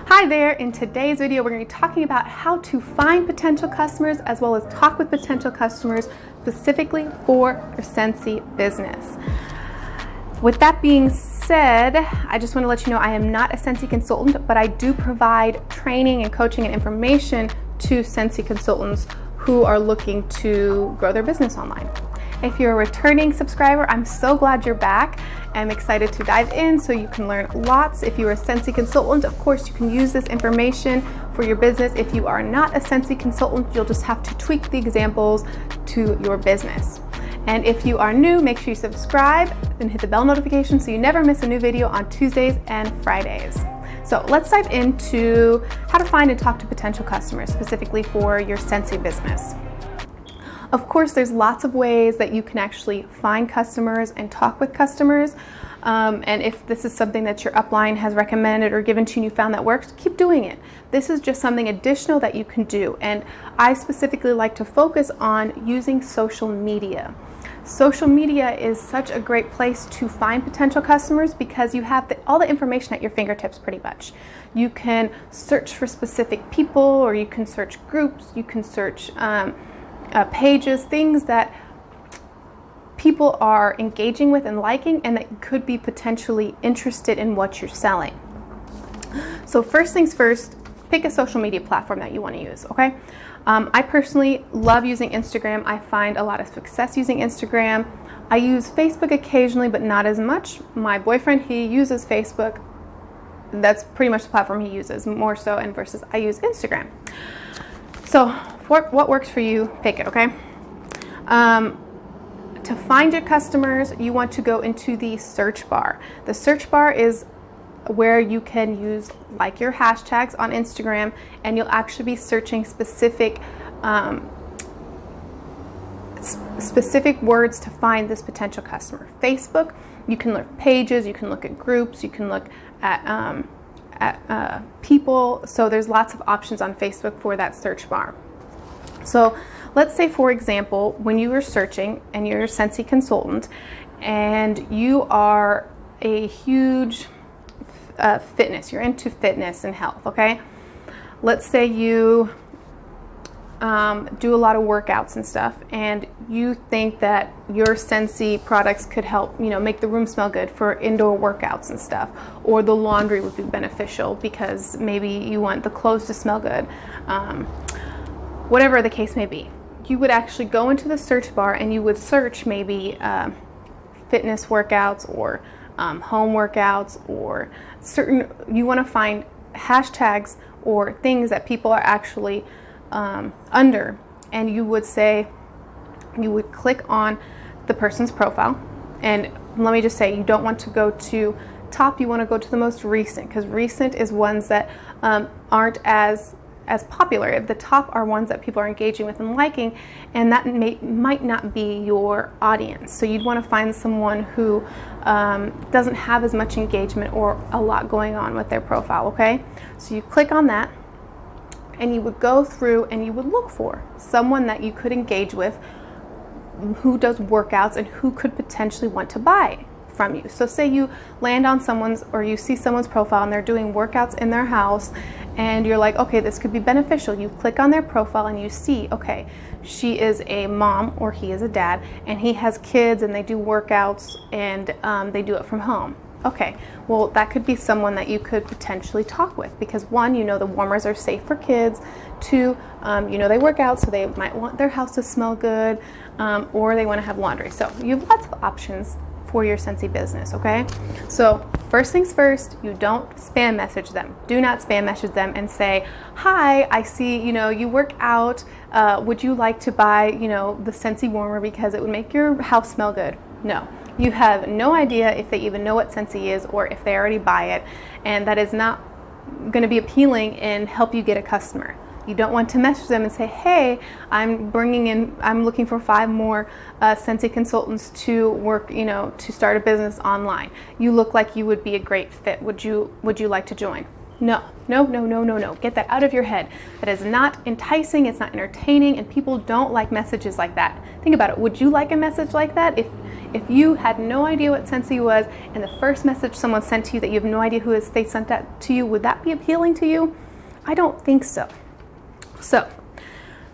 Hi there, in today's video we're going to be talking about how to find potential customers as well as talk with potential customers specifically for your Scentsy business. With that being said, I just want to let you know I am not a Scentsy consultant, but I do provide training and coaching and information to Scentsy consultants who are looking to grow their business online. If you're a returning subscriber, I'm so glad you're back. I'm excited to dive in so you can learn lots. If you're a Scentsy consultant, of course, you can use this information for your business. If you are not a Scentsy consultant, you'll just have to tweak the examples to your business. And if you are new, make sure you subscribe and hit the bell notification so you never miss a new video on Tuesdays and Fridays. So let's dive into how to find and talk to potential customers specifically for your Scentsy business. Of course, there's lots of ways that you can actually find customers and talk with customers. And if this is something that your upline has recommended or given to you and you found that works, keep doing it. This is just something additional that you can do. And I specifically like to focus on using social media. Social media is such a great place to find potential customers because you have all the information at your fingertips pretty much. You can search for specific people, or you can search groups, you can search pages, things that people are engaging with and liking and that could be potentially interested in what you're selling. So first things first, pick a social media platform that you want to use, okay? I personally love using Instagram. I find a lot of success using Instagram. I use Facebook occasionally, but not as much. My boyfriend, he uses Facebook. That's pretty much the platform he uses more so, and versus I use Instagram. So what works for you, pick it, okay? To find your customers, you want to go into the search bar. The search bar is where you can use like your hashtags on Instagram, and you'll actually be searching specific words to find this potential customer. Facebook, you can look at pages, you can look at groups, you can look at people. So there's lots of options on Facebook for that search bar. So let's say, for example, when you were searching and you're a Scentsy consultant and you are a huge you're into fitness and health, okay? Let's say you do a lot of workouts and stuff, and you think that your Scentsy products could help, make the room smell good for indoor workouts and stuff, or the laundry would be beneficial because maybe you want the clothes to smell good. Whatever the case may be, you would actually go into the search bar and you would search maybe fitness workouts or home workouts, or you want to find hashtags or things that people are actually under, and you would click on the person's profile. And let me just say, you don't want to go to top, you want to go to the most recent, because recent is ones that aren't as popular. The top are ones that people are engaging with and liking, and that might not be your audience. So you'd want to find someone who doesn't have as much engagement or a lot going on with their profile, okay? So you click on that, and you would go through and you would look for someone that you could engage with who does workouts and who could potentially want to buy from you. So say you land on you see someone's profile and they're doing workouts in their house, and you're like, okay, this could be beneficial. You click on their profile and you see, okay, she is a mom or he is a dad, and he has kids and they do workouts, and they do it from home. Okay, well, that could be someone that you could potentially talk with, because one, the warmers are safe for kids. Two, they work out, so they might want their house to smell good, or they want to have laundry. So you have lots of options for your Scentsy business, okay? So first things first, you don't spam message them. Do not spam message them and say, hi, I see, you work out. Would you like to buy, the Scentsy warmer because it would make your house smell good? No. You have no idea if they even know what Scentsy is or if they already buy it, and that is not going to be appealing and help you get a customer. You don't want to message them and say, hey, I'm looking for 5 more Scentsy consultants to work, to start a business online. You look like you would be a great fit. Would you like to join? No. Get that out of your head. That is not enticing, it's not entertaining, and people don't like messages like that. Think about it. Would you like a message like that? If you had no idea what Scentsy was, and the first message someone sent to you that you have no idea who is, they sent that to you, would that be appealing to you? I don't think so. So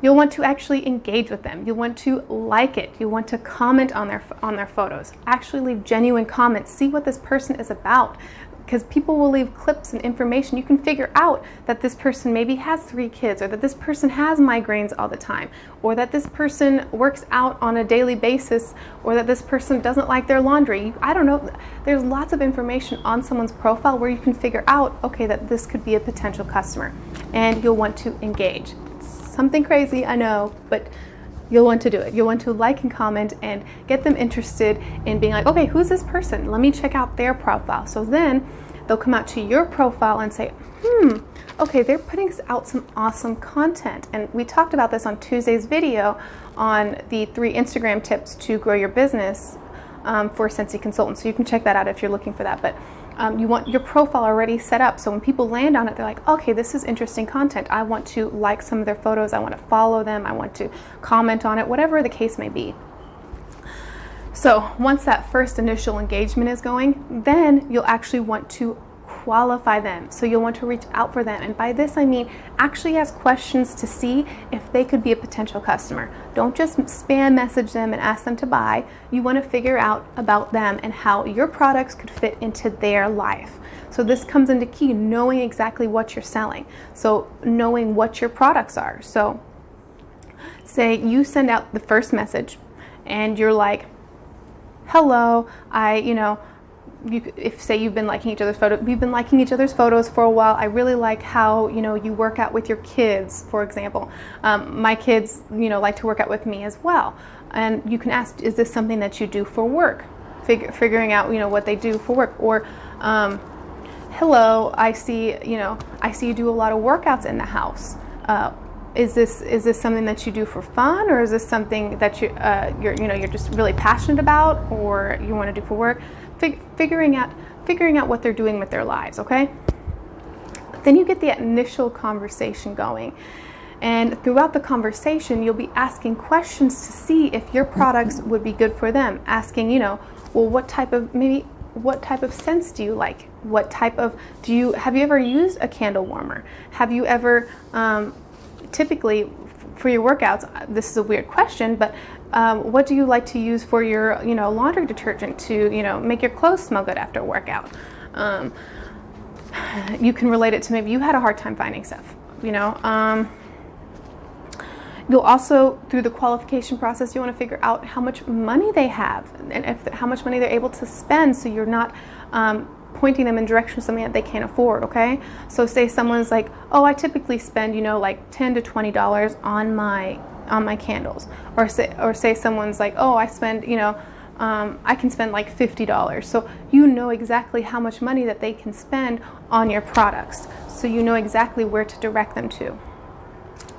you'll want to actually engage with them. You'll want to like it. You want to comment on their photos. Actually leave genuine comments. See what this person is about, because people will leave clips and information. You can figure out that this person maybe has 3 kids, or that this person has migraines all the time, or that this person works out on a daily basis, or that this person doesn't like their laundry. I don't know. There's lots of information on someone's profile where you can figure out, okay, that this could be a potential customer, and you'll want to engage. It's something crazy, I know, but you'll want to do it. You'll want to like and comment and get them interested in being like, okay, who's this person? Let me check out their profile. So then they'll come out to your profile and say, okay, they're putting out some awesome content. And we talked about this on Tuesday's video on the 3 Instagram tips to grow your business for Scentsy consultants. So you can check that out if you're looking for that. But you want your profile already set up, so when people land on it, they're like, okay, this is interesting content. I want to like some of their photos. I want to follow them. I want to comment on it, whatever the case may be. So once that first initial engagement is going, then you'll actually want to qualify them. So you'll want to reach out for them. And by this, I mean actually ask questions to see if they could be a potential customer. Don't just spam message them and ask them to buy. You want to figure out about them and how your products could fit into their life. So this comes into key, knowing exactly what you're selling. So knowing what your products are. So say you send out the first message and you're like, hello, if say you've been liking each other's photos, we've been liking each other's photos for a while. I really like how you work out with your kids, for example. My kids like to work out with me as well. And you can ask, is this something that you do for work? Figuring out what they do for work. Or hello, I see you do a lot of workouts in the house. Is this something that you do for fun, or is this something that you're just really passionate about, or you want to do for work? Figuring out what they're doing with their lives, okay? Then you get the initial conversation going. And throughout the conversation, you'll be asking questions to see if your products would be good for them. Asking, well, what type of scents do you like? Have you ever used a candle warmer? Have you ever, typically for your workouts, this is a weird question, but what do you like to use for your laundry detergent to make your clothes smell good after a workout? You can relate it to maybe you had a hard time finding stuff. You'll also, through the qualification process, you want to figure out how much money they have and how much money they're able to spend, so you're not pointing them in direction of something that they can't afford, okay? So say someone's like, oh, I typically spend like $10 to $20 on my candles, or say someone's like, oh, I spend I can spend like $50. So you know exactly how much money that they can spend on your products, so you know exactly where to direct them to.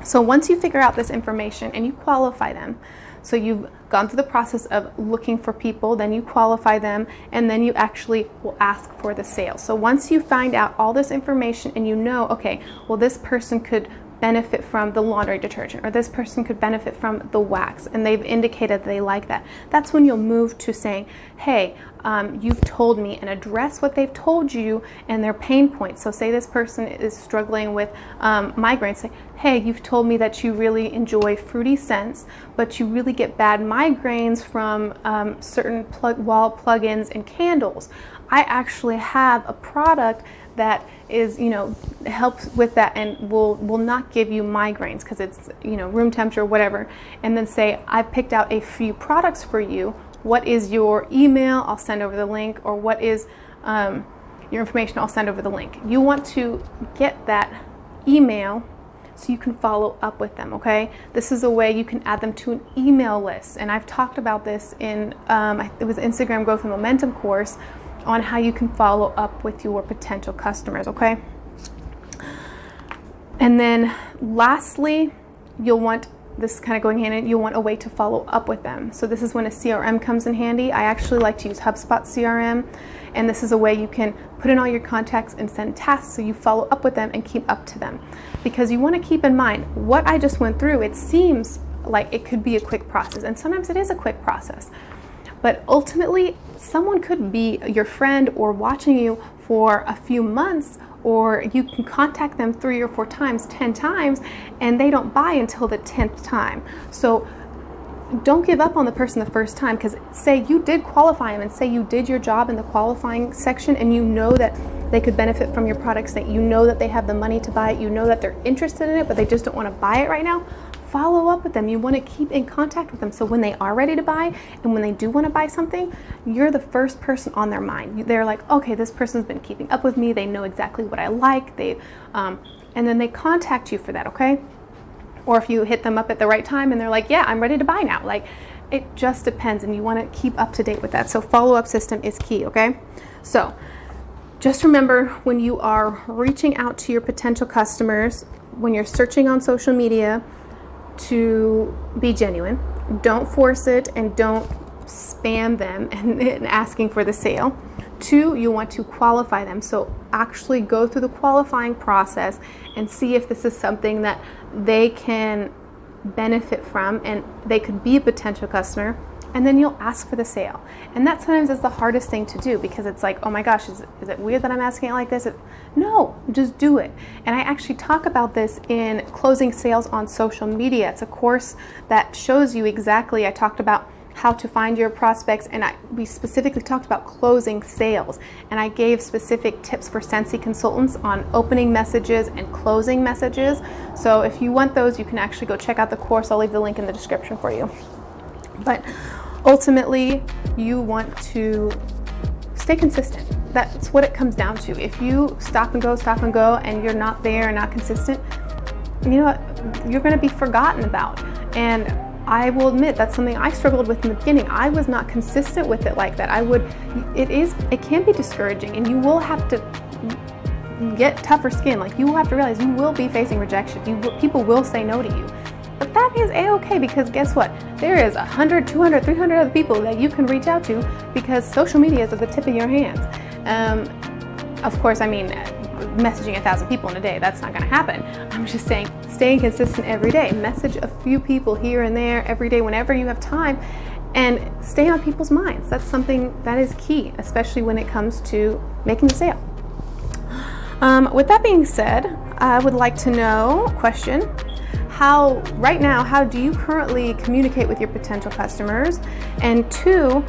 So once you figure out this information and you qualify them, so you've gone through the process of looking for people, then you qualify them, and then you actually will ask for the sale. So once you find out all this information and okay, well, this person could benefit from the laundry detergent, or this person could benefit from the wax, and they've indicated they like that, that's when you'll move to saying, hey, you've told me, and address what they've told you and their pain points. So say this person is struggling with migraines. Say, hey, you've told me that you really enjoy fruity scents, but you really get bad migraines from certain wall plug-ins and candles. I actually have a product that is, helps with that and will not give you migraines because it's, room temperature, whatever. And then say, I picked out a few products for you. What is your email? I'll send over the link. Or what is your information? I'll send over the link. You want to get that email so you can follow up with them, okay? This is a way you can add them to an email list. And I've talked about this in, it was Instagram Growth and Momentum course, on how you can follow up with your potential customers, okay? And then lastly, you'll want, this is kind of going hand in, you'll want a way to follow up with them. So this is when a CRM comes in handy. I actually like to use HubSpot CRM, and this is a way you can put in all your contacts and send tasks so you follow up with them and keep up to them. Because you want to keep in mind, what I just went through, it seems like it could be a quick process, and sometimes it is a quick process. But ultimately, someone could be your friend or watching you for a few months, or you can contact them 3 or 4 times, 10 times, and they don't buy until the 10th time. So don't give up on the person the first time, because say you did qualify them and say you did your job in the qualifying section and you know that they could benefit from your products, that you know that they have the money to buy it, you know that they're interested in it, but they just don't want to buy it right now. Follow up with them. You want to keep in contact with them, so when they are ready to buy and when they do want to buy something, you're the first person on their mind. They're like, okay, this person's been keeping up with me, they know exactly what I like, and then they contact you for that, okay? Or if you hit them up at the right time and they're like, yeah, I'm ready to buy now. Like, it just depends, and you want to keep up to date with that. So follow-up system is key, okay? So just remember, when you are reaching out to your potential customers, when you're searching on social media, to be genuine. Don't force it, and don't spam them and asking for the sale. 2, you want to qualify them. So actually go through the qualifying process and see if this is something that they can benefit from and they could be a potential customer, and then you'll ask for the sale. And that sometimes is the hardest thing to do, because it's like, oh my gosh, is it weird that I'm asking it like this? No, just do it. And I actually talk about this in Closing Sales on Social Media. It's a course that shows you exactly, I talked about how to find your prospects, and we specifically talked about closing sales, and I gave specific tips for Scentsy consultants on opening messages and closing messages. So if you want those, you can actually go check out the course. I'll leave the link in the description for you. But ultimately, you want to stay consistent. That's what it comes down to. If you stop and go, and you're not there and not consistent, you know what, you're going to be forgotten about. And I will admit that's something I struggled with in the beginning. I was not consistent with it like that. It can be discouraging, and you will have to get tougher skin. Like, you will have to realize you will be facing rejection. People will say no to you. But that is a-okay, because guess what? There is 100, 200, 300 other people that you can reach out to, because social media is at the tip of your hands. Of course, I mean, messaging 1,000 people in a day, that's not going to happen. I'm just saying, staying consistent every day. Message a few people here and there every day whenever you have time, and stay on people's minds. That's something that is key, especially when it comes to making the sale. With that being said, I would like to know, question, right now, how do you currently communicate with your potential customers? And 2,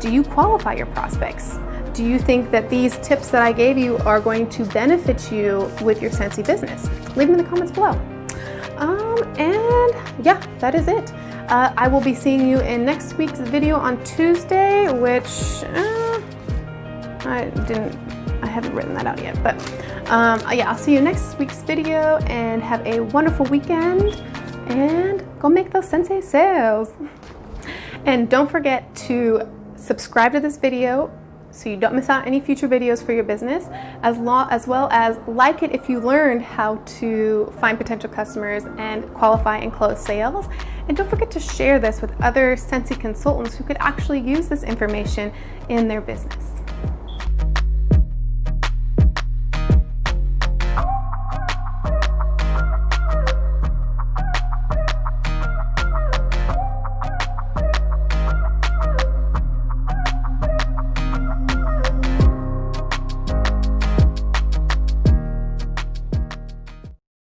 do you qualify your prospects? Do you think that these tips that I gave you are going to benefit you with your Scentsy business? Leave them in the comments below. And yeah, that is it. I will be seeing you in next week's video on Tuesday, which I haven't written that out yet, but yeah, I'll see you next week's video, and have a wonderful weekend, and go make those Scentsy sales. And don't forget to subscribe to this video so you don't miss out on any future videos for your business, as well as like it if you learned how to find potential customers and qualify and close sales. And don't forget to share this with other Scentsy consultants who could actually use this information in their business.